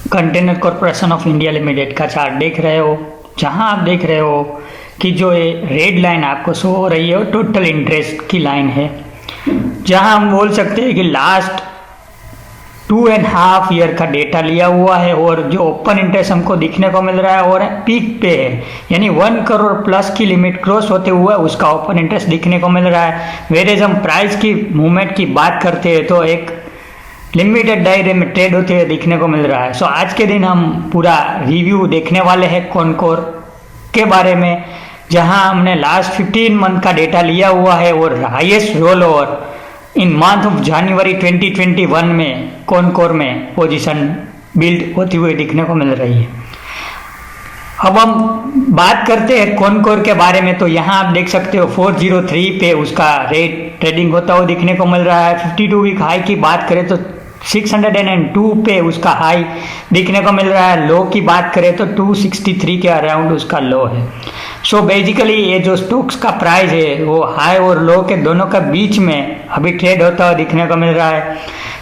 Container corporation of India limited का chart देख रहे हो, जहां आप देख रहे हो कि जो ये रेड लाइन आपको शो हो रही है वो टोटल इंटरेस्ट की लाइन है, जहां हम बोल सकते हैं कि लास्ट 2.5 ईयर का डेटा लिया हुआ है और जो ओपन इंटरेस्ट हमको दिखने को मिल रहा है और पीक पे है, यानी 1 करोड़ प्लस की लिमिट क्रॉस होते हुए उसका ओपन इंटरेस्ट दिखने को मिल रहा है। वेरेज हम प्राइस की मूवमेंट की बात करते हैं तो एक लिमिटेड दायरे में ट्रेड होते हुए दिखने को मिल रहा है। सो आज के दिन हम पूरा रिव्यू देखने वाले हैं कॉनकोर के बारे में, जहां हमने लास्ट 15 मंथ का डेटा लिया हुआ है और highest roll over in month of January 2021 में कॉनकोर में पोजीशन बिल्ड होती हुई दिखने को मिल रही है। अब हम बात करते हैं कॉनकोर के बारे में, तो यहाँ आप देख सकते हो 403 पे उसका रेट ट्रेडिंग होता हुआ दिखने को मिल रहा है। 52 वीक हाई की बात करें तो 602 पे उसका हाई दिखने को मिल रहा है। लो की बात करें तो 263 के अराउंड उसका लो है। सो बेसिकली ये जो स्टॉक्स का प्राइस है वो हाई और लो के दोनों का बीच में अभी ट्रेड होता हुआ दिखने को मिल रहा है।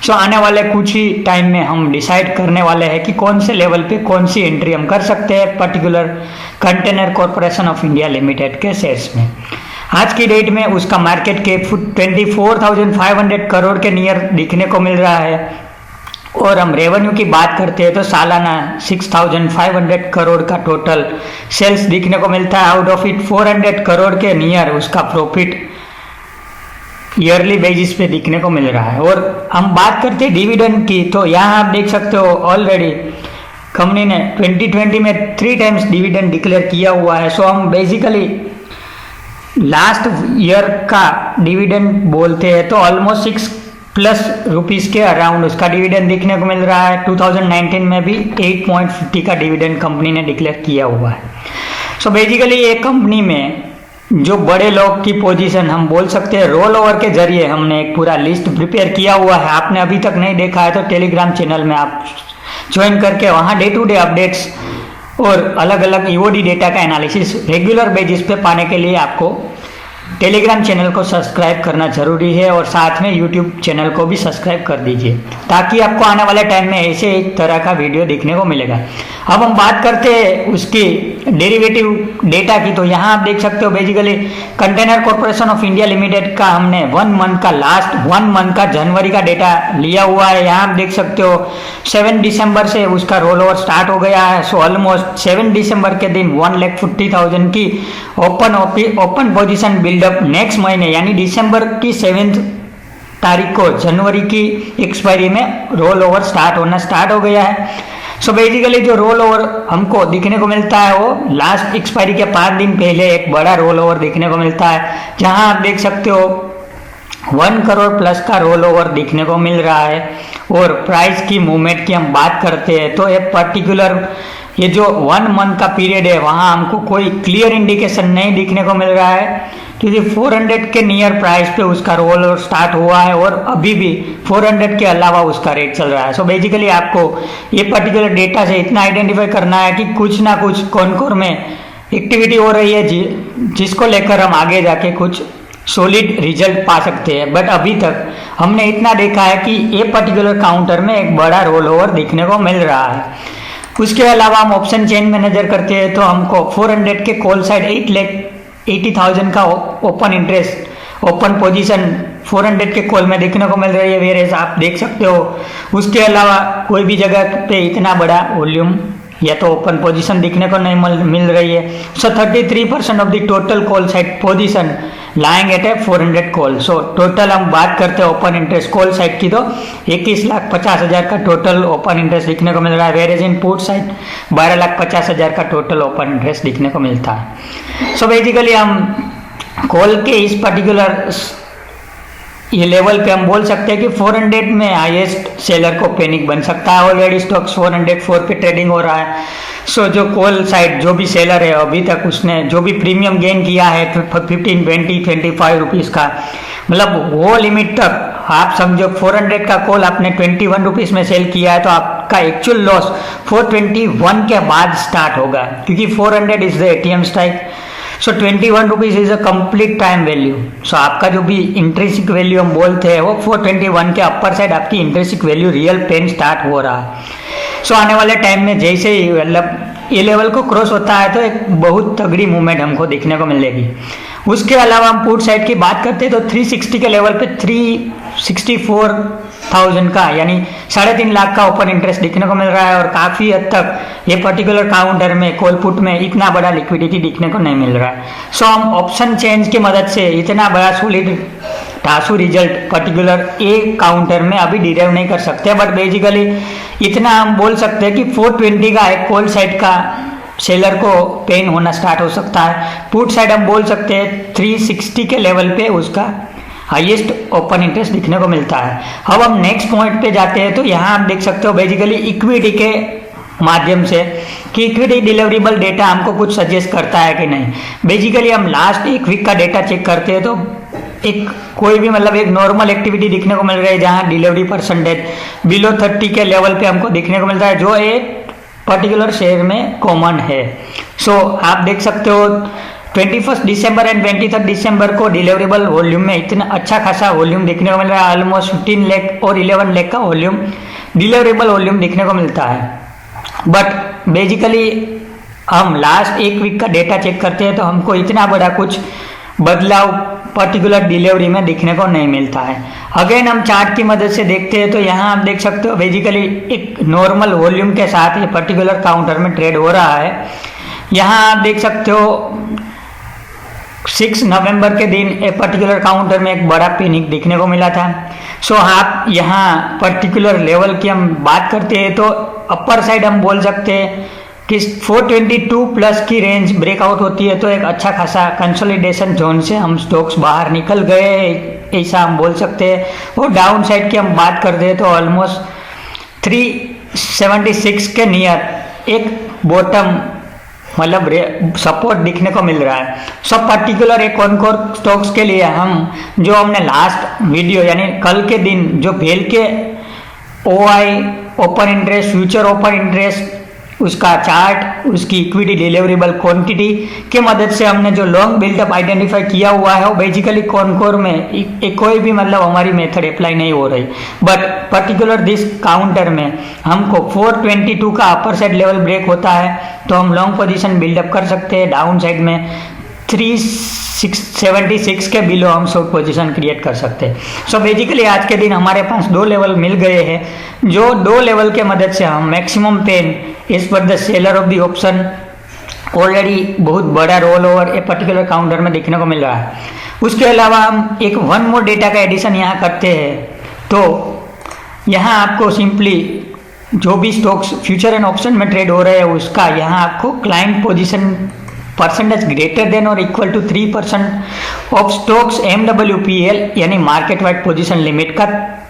सो आने वाले कुछ ही टाइम में हम डिसाइड करने वाले हैं कि कौन से लेवल पे कौन सी एंट्री हम कर सकते हैं particular container corporation of India limited के शेयर्स में। आज की डेट में उसका मार्केट कैप 24,500 करोड़ के नियर दिखने को मिल रहा है और हम रेवेन्यू की बात करते हैं तो सालाना 6,500 करोड़ का टोटल सेल्स दिखने को मिलता है। आउट ऑफ इट 400 करोड़ के नियर उसका प्रॉफिट ईयरली बेसिस पे दिखने को मिल रहा है। और हम बात करते हैं डिविडेंड की, तो यहाँ आप देख सकते हो ऑलरेडी कंपनी ने 2020 में 3 टाइम्स डिविडेंड डिक्लेयर किया हुआ है। सो हम बेसिकली लास्ट ईयर का डिविडेंड बोलते हैं तो ऑलमोस्ट 6+ रुपीस के अराउंड उसका डिविडेंड दिखने को मिल रहा है। 2019 में भी 8.50 का डिविडेंड कंपनी ने डिक्लेयर किया हुआ है। सो बेसिकली ये कंपनी में जो बड़े लोग की पोजीशन हम बोल सकते हैं रोल ओवर के जरिए हमने एक पूरा लिस्ट प्रिपेयर किया हुआ है। आपने अभी तक नहीं देखा है तो टेलीग्राम चैनल में आप ज्वाइन करके वहाँ डे टू डे अपडेट्स और अलग अलग ईओडी डेटा का एनालिसिस रेगुलर बेसिस पे पाने के लिए आपको टेलीग्राम चैनल को सब्सक्राइब करना जरूरी है और साथ में यूट्यूब चैनल को भी सब्सक्राइब कर दीजिए ताकि आपको आने वाले टाइम में ऐसे एक तरह का वीडियो देखने को मिलेगा। अब हम बात करते हैं उसकी डेरिवेटिव डेटा की, तो यहाँ आप देख सकते हो basically container corporation of India limited का हमने 1 मंथ का लास्ट 1 मंथ का जनवरी का डेटा लिया हुआ है। यहाँ आप देख सकते हो 7 दिसंबर से उसका रोल ओवर स्टार्ट हो गया है। सो ऑलमोस्ट 7 दिसंबर के दिन 1,40,000 की ओपन पोजीशन बिल्डअप नेक्स्ट महीने यानी दिसंबर की 7 तारीख को जनवरी की एक्सपायरी में रोल ओवर स्टार्ट हो गया है। सो बेसिकली जो रोल ओवर हमको दिखने को मिलता है वो लास्ट एक्सपायरी के 5 दिन पहले एक बड़ा रोल ओवर दिखने को मिलता है, जहां आप देख सकते हो 1 करोड़ प्लस का रोल ओवर दिखने को मिल रहा है। और प्राइस की मूवमेंट की हम बात करते हैं तो एक पर्टिकुलर ये जो 1 मंथ का पीरियड है वहां हमको कोई क्लियर इंडिकेशन नहीं दिखने को मिल रहा है, क्योंकि 400 के नियर प्राइस पे उसका रोल ओवर स्टार्ट हुआ है और अभी भी 400 के अलावा उसका रेट चल रहा है। सो बेसिकली आपको ये पर्टिकुलर डेटा से इतना आइडेंटिफाई करना है कि कुछ ना कुछ कॉनकोर में एक्टिविटी हो रही है जिसको लेकर हम आगे जाके कुछ सॉलिड रिजल्ट पा सकते हैं। बट अभी तक हमने इतना देखा है कि ये पर्टिकुलर काउंटर में एक बड़ा रोल ओवर देखने को मिल रहा है। उसके अलावा हम ऑप्शन चेन में नजर करते हैं तो हमको 400 के कॉल साइड 8,80,000 का ओपन इंटरेस्ट ओपन पोजीशन 400 के कॉल में देखने को मिल रही है। वेरेज आप देख सकते हो उसके अलावा कोई भी जगह पे इतना बड़ा वॉल्यूम या तो ओपन पोजीशन दिखने को नहीं मिल रही है। सो 33% of the total call side position lying at A 400 call. So total हम बात करते हैं ओपन इंटरेस्ट कॉल साइड की तो 21,50,000 का टोटल ओपन इंटरेस्ट दिखने को मिल रहा है। वेरेज इन पुट साइड 12,50,000 का टोटल ओपन इंटरेस्ट दिखने को मिलता है। सो बेसिकली हम कॉल के इस पर्टिकुलर ये लेवल पे हम बोल सकते हैं कि 400 में हाईएस्ट सेलर को पैनिक बन सकता है। ऑलरेडी स्टॉक्स 404 पे ट्रेडिंग हो रहा है। सो जो कॉल साइड जो भी सेलर है अभी तक उसने जो भी प्रीमियम गेन किया है 15, 20, 25 रुपीज़ का, मतलब वो लिमिट तक आप समझो 400 का कॉल आपने 21 रुपीज़ में सेल किया है तो आपका एक्चुअल लॉस 421 के बाद स्टार्ट होगा, क्योंकि 400 is the ATM strike. So 21 rupees is a complete time value. So आपका जो भी इंट्रिंसिक वैल्यू हम बोलते हैं वो 421 के अपर साइड आपकी intrinsic value real pain start हो रहा है। सो आने वाले टाइम में जैसे ही मतलब ये लेवल को क्रॉस होता है तो एक बहुत तगड़ी मूवमेंट हमको देखने को मिलेगी। उसके अलावा हम पुट साइड की बात करते हैं तो 360 के लेवल पे 364,000 का यानी 3.5 लाख का ओपन इंटरेस्ट दिखने को मिल रहा है, और काफ़ी हद तक ये पर्टिकुलर काउंटर में कॉल पुट में इतना बड़ा लिक्विडिटी दिखने को नहीं मिल रहा है। सो हम ऑप्शन चेंज की मदद से इतना बड़ा सॉलिड टासू रिजल्ट पर्टिकुलर एक काउंटर में अभी डिराइव नहीं कर सकते, बट बेसिकली इतना हम बोल सकते हैं कि 420 का एक कॉल साइड का सेलर को पेन होना स्टार्ट हो सकता है। पुट साइड हम बोल सकते हैं 360 के लेवल पे उसका हाईएस्ट ओपन इंटरेस्ट दिखने को मिलता है। अब हम नेक्स्ट पॉइंट पे जाते हैं तो यहाँ आप देख सकते हो बेसिकली इक्विटी के माध्यम से कि इक्विटी डिलीवरेबल डेटा हमको कुछ सजेस्ट करता है कि नहीं। बेसिकली हम लास्ट एक वीक का डेटा चेक करते हैं तो एक कोई भी मतलब एक नॉर्मल एक्टिविटी दिखने को मिल रही है जहाँ डिलीवरी परसेंटेज बिलो 30 के लेवल पे हमको देखने को मिलता है, जो एक पर्टिकुलर शेयर में कॉमन है। सो आप देख सकते हो 21 दिसंबर एंड 23 दिसंबर को डिलीवरेबल वॉल्यूम में इतना अच्छा खासा वॉल्यूम देखने को मिल रहा है। ऑलमोस्ट 15 लाख और 11 लाख का वॉल्यूम डिलीवरेबल वॉल्यूम देखने को मिलता है। बट बेसिकली हम लास्ट एक वीक का डेटा चेक करते हैं तो हमको इतना बड़ा कुछ बदलाव पर्टिकुलर डिलीवरी में दिखने को नहीं मिलता है। अगेन हम चार्ट की मदद से देखते हैं तो यहाँ आप देख सकते हो बेसिकली एक नॉर्मल वॉल्यूम के साथ ये पर्टिकुलर काउंटर में ट्रेड हो रहा है। यहाँ आप देख सकते हो 6 नवंबर के दिन एक पर्टिकुलर काउंटर में एक बड़ा पैनिक देखने को मिला था। सो आप यहाँ पर्टिकुलर लेवल की हम बात करते हैं तो अपर साइड हम बोल सकते हैं कि 422 प्लस की रेंज ब्रेकआउट होती है तो एक अच्छा खासा कंसोलिडेशन जोन से हम स्टॉक्स बाहर निकल गए ऐसा हम बोल सकते हैं। और डाउन साइड की हम बात करते हैं तो ऑलमोस्ट 376 के नियर एक बॉटम मतलब सपोर्ट दिखने को मिल रहा है। सब पर्टिकुलर एक कॉनकोर स्टॉक्स के लिए हम जो हमने लास्ट वीडियो यानी कल के दिन जो भेल के OI open interest future open interest उसका चार्ट उसकी इक्विटी डिलीवरेबल क्वांटिटी के मदद से हमने जो लॉन्ग बिल्डअप आइडेंटिफाई किया हुआ है वो बेसिकली कॉनकोर में कोई भी मतलब हमारी मेथड अप्लाई नहीं हो रही, बट पर्टिकुलर दिस काउंटर में हमको 422 का अपर साइड लेवल ब्रेक होता है तो हम लॉन्ग पोजीशन बिल्डअप कर सकते हैं। डाउन साइड में 376 के बिलो हम शॉर्ट पोजीशन क्रिएट कर सकते हैं। सो बेसिकली आज के दिन हमारे पास 2 लेवल मिल गए हैं, जो 2 लेवल के मदद से हम मैक्सिमम पेन इस पर the seller of the option already बहुत बड़ा roll over a particular counter में देखने को मिल रहा है। उसके अलावा हम एक वन मोर डेटा का एडिशन यहाँ करते हैं तो यहाँ आपको सिंपली जो भी स्टॉक्स फ्यूचर एंड ऑप्शन में ट्रेड हो रहे हैं उसका यहाँ आपको client position percentage greater than और equal to 3% of stocks MWPL यानी मार्केट वाइड पोजीशन लिमिट का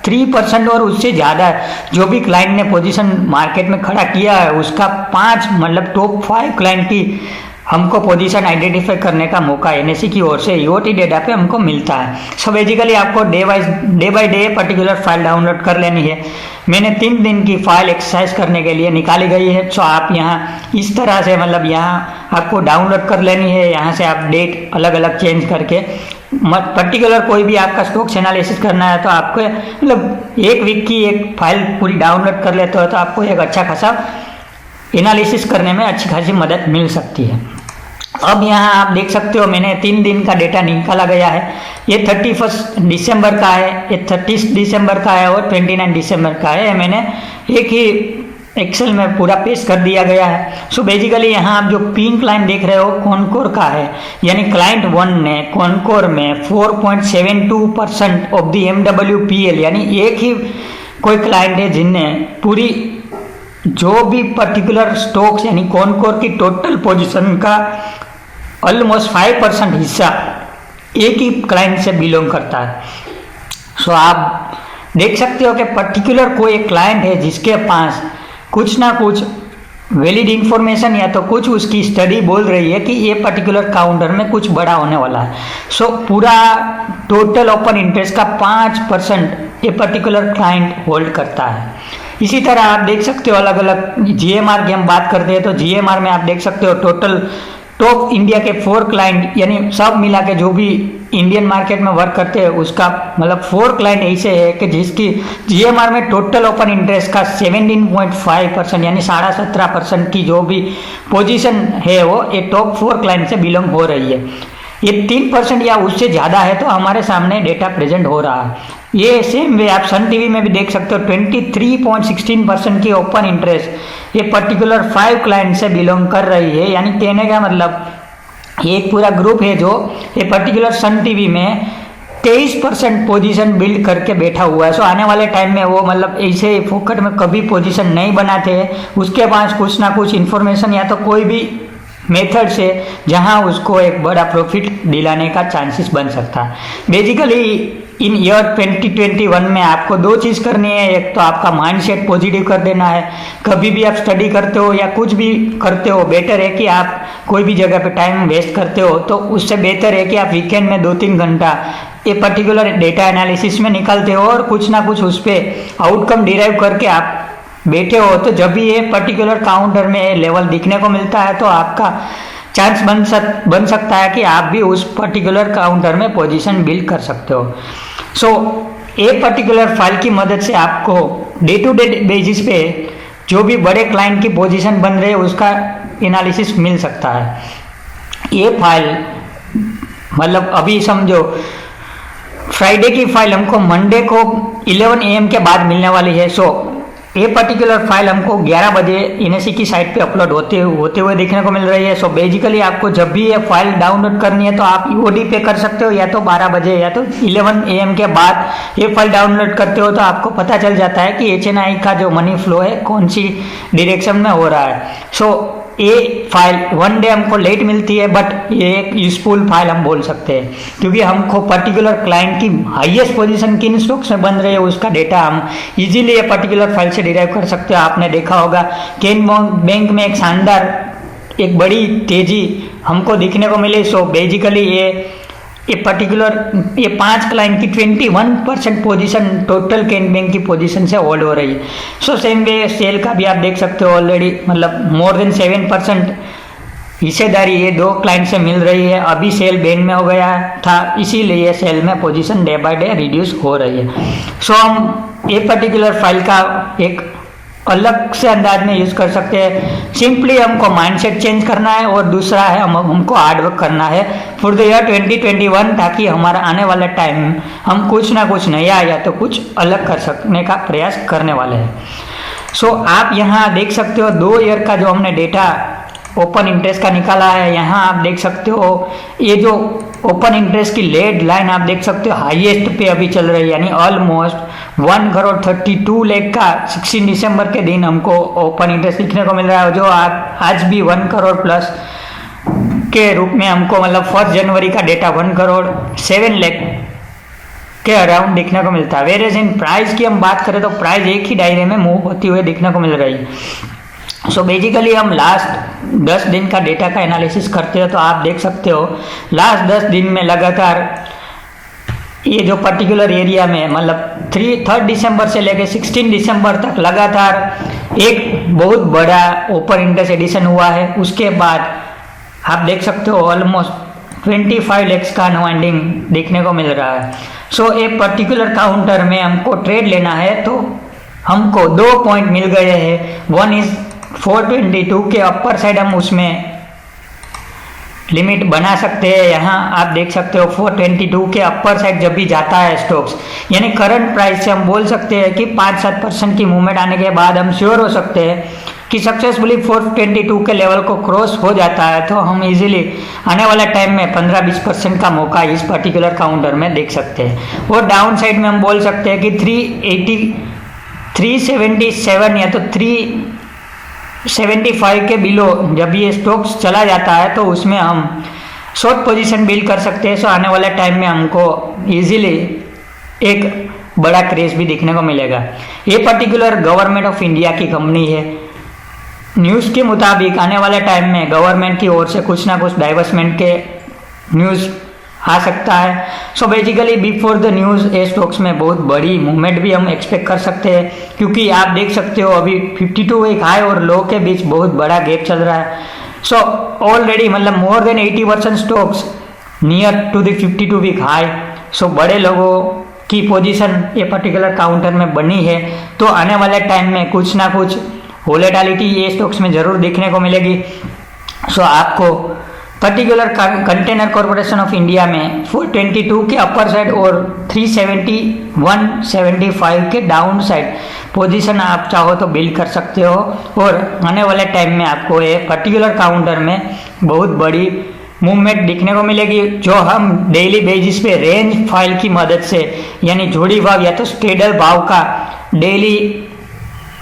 3% और उससे ज़्यादा जो भी क्लाइंट ने पोजीशन मार्केट में खड़ा किया है उसका 5 मतलब टॉप 5 क्लाइंट की हमको पोजीशन आइडेंटिफाई करने का मौका NSE की ओर से EOT डेटा पे हमको मिलता है। सो बेसिकली आपको day by day particular file download कर लेनी है। मैंने 3 दिन की फाइल एक्सरसाइज करने के लिए निकाली गई है। सो आप यहाँ इस तरह से मतलब यहाँ आपको डाउनलोड कर लेनी है। यहाँ से आप डेट अलग अलग चेंज करके पर्टिकुलर कोई भी आपका स्टॉक्स एनालिसिस करना है तो आपको मतलब एक वीक की एक फाइल पूरी डाउनलोड कर लेते हो तो आपको एक अच्छा खासा एनालिसिस करने में अच्छी खासी मदद मिल सकती है। अब यहाँ आप देख सकते हो मैंने 3 दिन का डेटा निकाला गया है। ये 31 दिसंबर का है, ये 30 दिसंबर का है और 29 दिसंबर का है। मैंने एक ही एक्सेल में पूरा पेश कर दिया गया है। सो बेसिकली यहाँ आप जो पिंक लाइन देख रहे हो कॉनकोर का है, यानी क्लाइंट 1 ने कॉनकोर में 4.72% ऑफ दी MWPL यानी एक ही कोई क्लाइंट है जिनने पूरी जो भी पर्टिकुलर स्टॉक्स यानी कॉनकोर की टोटल पोजीशन का ऑलमोस्ट 5% हिस्सा एक ही क्लाइंट से बिलोंग करता है। सो आप देख सकते हो कि पर्टिकुलर कोई एक क्लाइंट है जिसके पास कुछ ना कुछ वैलिड इंफॉर्मेशन या तो कुछ उसकी स्टडी बोल रही है कि ये पर्टिकुलर काउंटर में कुछ बड़ा होने वाला है। सो पूरा टोटल ओपन इंटरेस्ट का 5% ये पर्टिकुलर क्लाइंट होल्ड करता है। इसी तरह आप देख सकते हो अलग अलग GMR की हम बात करते हैं तो GMR में आप देख सकते हो टोटल टॉप इंडिया के 4 क्लाइंट यानी सब मिला के जो भी इंडियन मार्केट में वर्क करते हैं उसका मतलब 4 क्लाइंट ऐसे है कि जिसकी जीएमआर में टोटल ओपन इंटरेस्ट का 17.5% यानी 17.5% की जो भी पोजीशन है वो ये टॉप 4 क्लाइंट से बिलोंग हो रही है। ये 3% या उससे ज़्यादा है तो हमारे सामने डेटा प्रेजेंट हो रहा है। ये सेम वे आप सन टीवी में भी देख सकते हो 23.16% की ओपन इंटरेस्ट ये पर्टिकुलर 5 क्लाइंट से बिलोंग कर रही है। यानी कहने का मतलब ये एक पूरा ग्रुप है जो ये पर्टिकुलर सन टीवी में 23% पोजीशन बिल्ड करके बैठा हुआ है। सो आने वाले टाइम में वो मतलब ऐसे फोकट में कभी पोजीशन नहीं बनाते, उसके पास कुछ ना कुछ इन्फॉर्मेशन या तो कोई भी मेथड से जहां उसको एक बड़ा प्रॉफिट दिलाने का चांसेस बन सकता है। बेसिकली इन ईयर 2021 में आपको 2 चीज़ करनी है। एक तो आपका माइंडसेट पॉजिटिव कर देना है। कभी भी आप स्टडी करते हो या कुछ भी करते हो, बेटर है कि आप कोई भी जगह पे टाइम वेस्ट करते हो तो उससे बेहतर है कि आप वीकेंड में 2-3 घंटा ये पर्टिकुलर डेटा एनालिसिस में निकालते हो और कुछ ना कुछ उस पर आउटकम डिराइव करके आप बैठे हो। तो जब भी ये पर्टिकुलर काउंटर में लेवल दिखने को मिलता है तो आपका चांस बन सकता है कि आप भी उस पर्टिकुलर काउंटर में पोजीशन बिल्ड कर सकते हो। सो एक पर्टिकुलर फाइल की मदद से आपको डे टू डे बेसिस पे जो भी बड़े क्लाइंट की पोजीशन बन रही है उसका एनालिसिस मिल सकता है। ये फाइल मतलब अभी समझो फ्राइडे की फाइल हमको मंडे को 11 AM के बाद मिलने वाली है। सो ये पर्टिकुलर फाइल हमको 11 बजे एनएससी की साइट पे अपलोड होते हुए देखने को मिल रही है। सो बेसिकली आपको जब भी ये फाइल डाउनलोड करनी है तो आप ईओडी पे कर सकते हो, या तो 12 बजे या तो 11 AM के बाद ये फाइल डाउनलोड करते हो तो आपको पता चल जाता है कि एचएनआई का जो मनी फ्लो है कौन सी डायरेक्शन में हो रहा है। सो ये फाइल 1 डे हमको लेट मिलती है बट ये एक यूजफुल फाइल हम बोल सकते हैं, क्योंकि हमको पर्टिकुलर क्लाइंट की हाईएस्ट पोजीशन किन स्टॉक्स में बन रही है उसका डेटा हम इजीली ये पर्टिकुलर फाइल से डिराइव कर सकते हो। आपने देखा होगा केन बैंक में एक शानदार एक बड़ी तेजी हमको दिखने को मिली। सो बेसिकली ये पर्टिकुलर ये 5 क्लाइंट की 21% पोजीशन टोटल कैन बैंक की पोजीशन से होल्ड हो रही है। सो सेम वे सेल का भी आप देख सकते हो ऑलरेडी मतलब मोर देन 7% हिस्सेदारी ये 2 क्लाइंट से मिल रही है। अभी सेल बैन में हो गया था इसीलिए सेल में position day by day reduce हो रही है। सो हम ये पर्टिकुलर फाइल का एक अलग से अंदाज में यूज कर सकते हैं। सिंपली हमको माइंडसेट चेंज करना है और दूसरा है हमको हार्डवर्क करना है फॉर द ईयर 2021, ताकि हमारा आने वाला टाइम हम कुछ ना कुछ नया या तो कुछ अलग कर सकने का प्रयास करने वाले हैं। सो आप यहाँ देख सकते हो 2 ईयर का जो हमने डेटा ओपन इंटरेस्ट का निकाला है। यहाँ आप देख सकते हो ये जो ओपन इंटरेस्ट की लेड लाइन आप देख सकते हो हाईएस्ट पे अभी चल रही है, यानी ऑलमोस्ट 1,32,00,000 का 16 दिसंबर के दिन हमको ओपन इंटरेस्ट दिखने को मिल रहा है, जो आज भी 1 करोड़ प्लस के रूप में हमको मतलब 1 जनवरी का डेटा 1,07,00,000 के अराउंड दिखने को मिलता है। वेरेज इन प्राइस की हम बात करें तो प्राइस एक ही दायरे में मूव होती हुई दिखने को मिल रही है। सो बेसिकली हम लास्ट 10 दिन का डेटा का एनालिसिस करते हो तो आप देख सकते हो लास्ट 10 दिन में लगातार ये जो पर्टिकुलर एरिया में मतलब 3 दिसंबर से लेकर 16 दिसंबर तक लगातार एक बहुत बड़ा ओपन इंटरेस्ट एडिशन हुआ है। उसके बाद आप देख सकते हो ऑलमोस्ट 25 lakhs का अनवाइंडिंग देखने को मिल रहा है। सो एक पर्टिकुलर काउंटर में हमको ट्रेड लेना है तो हमको 2 पॉइंट मिल गए हैं। वन इज 422 के अपर साइड हम उसमें लिमिट बना सकते हैं। यहाँ आप देख सकते हो 422 के अपर साइड जब भी जाता है स्टॉक्स, यानी करंट प्राइस से हम बोल सकते हैं कि 5-7% की मूवमेंट आने के बाद हम श्योर हो सकते हैं कि सक्सेसफुली 422 के लेवल को क्रॉस हो जाता है तो हम इजीली आने वाला टाइम में 15-20% का मौका इस पर्टिकुलर काउंटर में देख सकते हैं। और डाउन साइड में हम बोल सकते हैं कि 377 या तो 375 के बिलो जब ये स्टॉक्स चला जाता है तो उसमें हम शॉर्ट पोजीशन बिल्ड कर सकते हैं। सो आने वाले टाइम में हमको इजीली एक बड़ा क्रेज भी देखने को मिलेगा। ये पर्टिकुलर गवर्नमेंट ऑफ इंडिया की कंपनी है। न्यूज़ के मुताबिक आने वाले टाइम में गवर्नमेंट की ओर से कुछ ना कुछ डाइवर्समेंट के न्यूज़ आ सकता है। So basically before the news A stocks में बहुत बड़ी मूवमेंट भी हम एक्सपेक्ट कर सकते हैं, क्योंकि आप देख सकते हो अभी 52 एक हाई और लो के बीच बहुत बड़ा गैप चल रहा है। सो ऑलरेडी मतलब more than 80% stocks near to the 52 week high. So बड़े लोगों की पोजीशन ये पर्टिकुलर काउंटर में बनी है, तो आने वाले टाइम में कुछ ना कुछ वोलेटिलिटी ये स्टॉक्स में जरूर देखने को मिलेगी। सो आपको particular container corporation of India में 422 के अपर साइड और 370 175 के डाउन साइड पोजीशन आप चाहो तो बिल्ड कर सकते हो, और आने वाले टाइम में आपको ये पर्टिकुलर काउंटर में बहुत बड़ी मूवमेंट दिखने को मिलेगी, जो हम डेली बेसिस पे रेंज फाइल की मदद से यानी जोड़ी भाव या तो स्टेडल भाव का डेली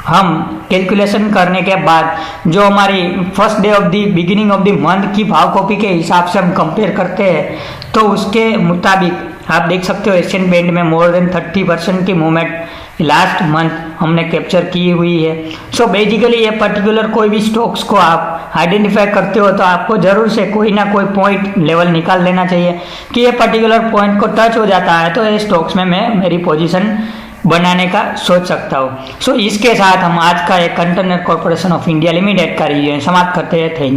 हम कैलकुलेशन करने के बाद जो हमारी first day of the beginning of the month की भाव कॉपी के हिसाब से हम कंपेयर करते हैं, तो उसके मुताबिक आप देख सकते हो एशियन पेंट में मोर देन 30% की मूवमेंट लास्ट मंथ हमने कैप्चर की हुई है। सो बेसिकली ये पर्टिकुलर कोई भी स्टॉक्स को आप आइडेंटिफाई करते हो तो आपको जरूर से कोई ना कोई पॉइंट लेवल निकाल लेना चाहिए कि ये पर्टिकुलर पॉइंट को टच हो जाता है तो ये स्टॉक्स में मैं मेरी पोजीशन बनाने का सोच सकता हूँ। सो इसके साथ हम आज का एक container corporation of India limited का रिव्यू समाप्त करते हैं। Thank you.